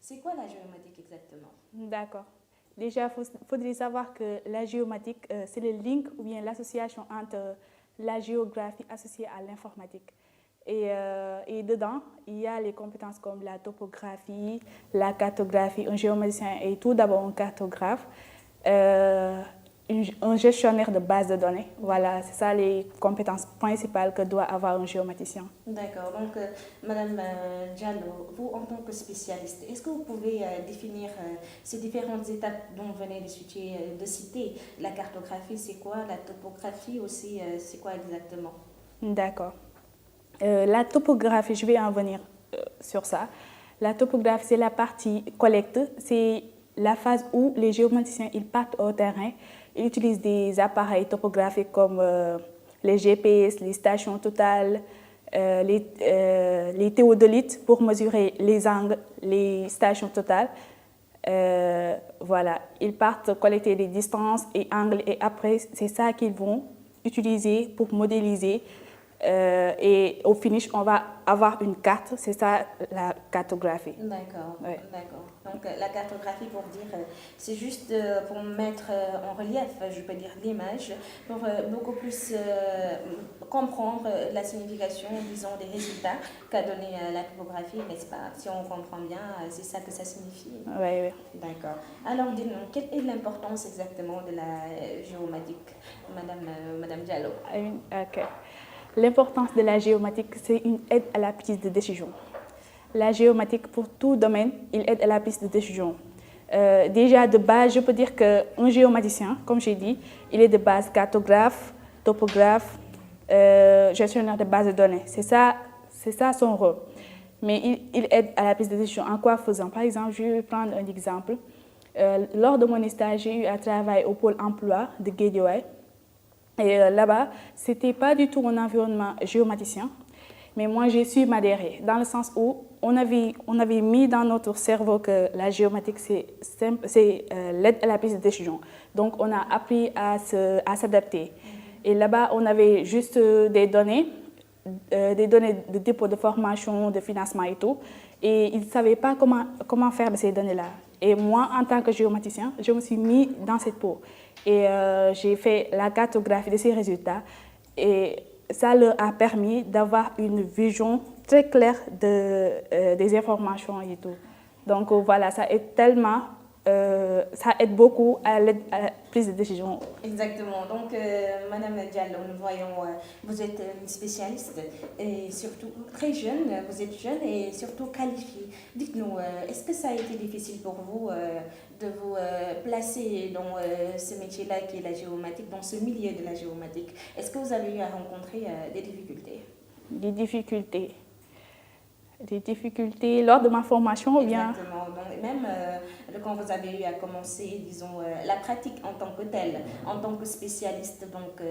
C'est quoi la géomatique exactement? D'accord. Déjà, il faudrait savoir que la géomatique, c'est le link ou bien l'association entre la géographie associée à l'informatique. Et dedans, il y a les compétences comme la topographie, la cartographie. Un géomaticien est tout d'abord un cartographe, un gestionnaire de base de données. Voilà, c'est ça les compétences principales que doit avoir un géomaticien. D'accord. Donc, Madame Diallo, vous en tant que spécialiste, est-ce que vous pouvez définir ces différentes étapes dont vous venez de citer? La cartographie, c'est quoi? La topographie aussi, c'est quoi exactement? D'accord. La topographie, je vais en venir sur ça. La topographie, c'est la partie collecte, c'est la phase où les géomaticiens ils partent au terrain, ils utilisent des appareils topographiques comme les GPS, les stations totales, les théodolites pour mesurer les angles, les stations totales. Voilà, ils partent collecter des distances et angles et après c'est ça qu'ils vont utiliser pour modéliser. Et au finish, on va avoir une carte, c'est ça la cartographie. D'accord, Ouais. d'accord. Donc la cartographie, pour dire, c'est juste pour mettre en relief, je peux dire, l'image, pour beaucoup plus comprendre la signification, disons, des résultats qu'a donné la topographie, n'est-ce pas? Si on comprend bien, c'est ça que ça signifie. Oui, oui. D'accord. Alors, dis-nous, quelle est l'importance exactement de la géomatique, Madame Diallo? Ok. L'importance de la géomatique, c'est une aide à la prise de décision. La géomatique, pour tout domaine, il aide à la prise de décision. Déjà, de base, je peux dire qu'un géomaticien, comme j'ai dit, il est de base cartographe, topographe, gestionnaire de base de données. C'est ça son rôle. Mais il aide à la prise de décision. En quoi faisant? Par exemple, je vais prendre un exemple. Lors de mon stage, j'ai eu à travailler au pôle emploi de Guédiawaye. Et là-bas, ce n'était pas du tout un environnement géomaticien, mais moi, j'ai su m'adhérer, dans le sens où on avait mis dans notre cerveau que la géomatique, c'est l'aide à la prise de décision. Donc, on a appris à s'adapter. Et là-bas, on avait juste des données de dépôt de formation, de financement et tout. Et ils ne savaient pas comment faire de ces données-là. Et moi, en tant que géomaticien, je me suis mis dans cette peau. Et j'ai fait la cartographie de ces résultats. Et ça leur a permis d'avoir une vision très claire des informations et tout. Donc voilà, ça aide tellement, ça aide beaucoup à la prise de décision. Exactement. Donc, Madame Diallo, nous voyons, vous êtes une spécialiste et surtout très jeune, vous êtes jeune et surtout qualifiée. Dites-nous, est-ce que ça a été difficile pour vous de vous placer dans ce métier-là qui est la géomatique, dans ce milieu de la géomatique? Est-ce que vous avez eu à rencontrer des difficultés? Des difficultés. Des difficultés lors de ma formation ou bien... Exactement. Donc, même quand vous avez eu à commencer, disons, la pratique en tant que telle, en tant que spécialiste, donc,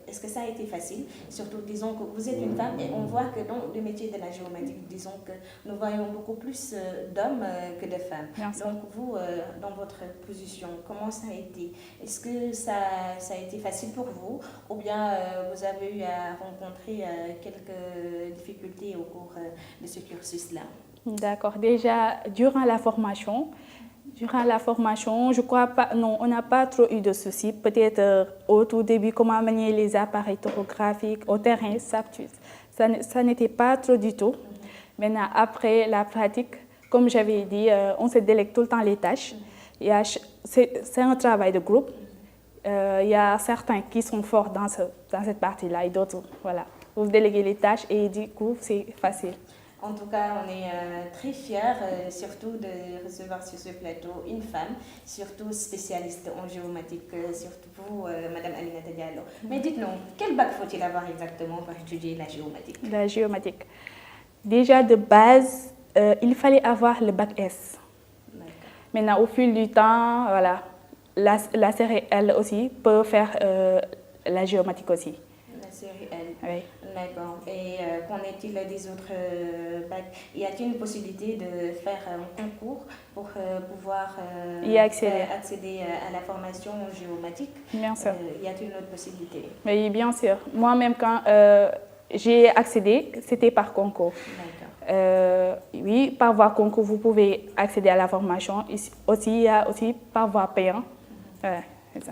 est-ce que ça a été facile? Surtout, disons que vous êtes une femme et on voit que dans le métier de la géomatique, disons que nous voyons beaucoup plus d'hommes que de femmes. Merci. Donc, vous, dans votre position, comment ça a été? Est-ce que ça a été facile pour vous ou bien vous avez eu à rencontrer quelques difficultés au cours de ce cursus-là? D'accord. Déjà, durant la formation, je crois pas, non, on n'a pas trop eu de soucis. Peut-être au tout début, comment manier les appareils topographiques au terrain, ça n'était pas trop du tout. Maintenant, après la pratique, comme j'avais dit, on se délègue tout le temps les tâches. C'est un travail de groupe. Il y a certains qui sont forts dans cette partie-là et d'autres, voilà. Vous déléguez les tâches et du coup, c'est facile. En tout cas, on est très fiers, surtout de recevoir sur ce plateau une femme, surtout spécialiste en géomatique, surtout vous, Madame Aminata Diallo. Mais dites-nous, quel bac faut-il avoir exactement pour étudier la géomatique? La géomatique. Déjà de base, il fallait avoir le bac S. Maintenant, au fil du temps, voilà, la série L aussi peut faire la géomatique aussi. La série L. Oui. D'accord. Et qu'en est-il des autres bacs? Y a-t-il une possibilité de faire un concours pour pouvoir accéder à la formation géomatique? Bien sûr. Y a-t-il une autre possibilité? Oui, bien sûr. Moi-même, quand j'ai accédé, c'était par concours. Oui, par voie concours, vous pouvez accéder à la formation. Ici, aussi, il y a aussi par voie payante. Ouais.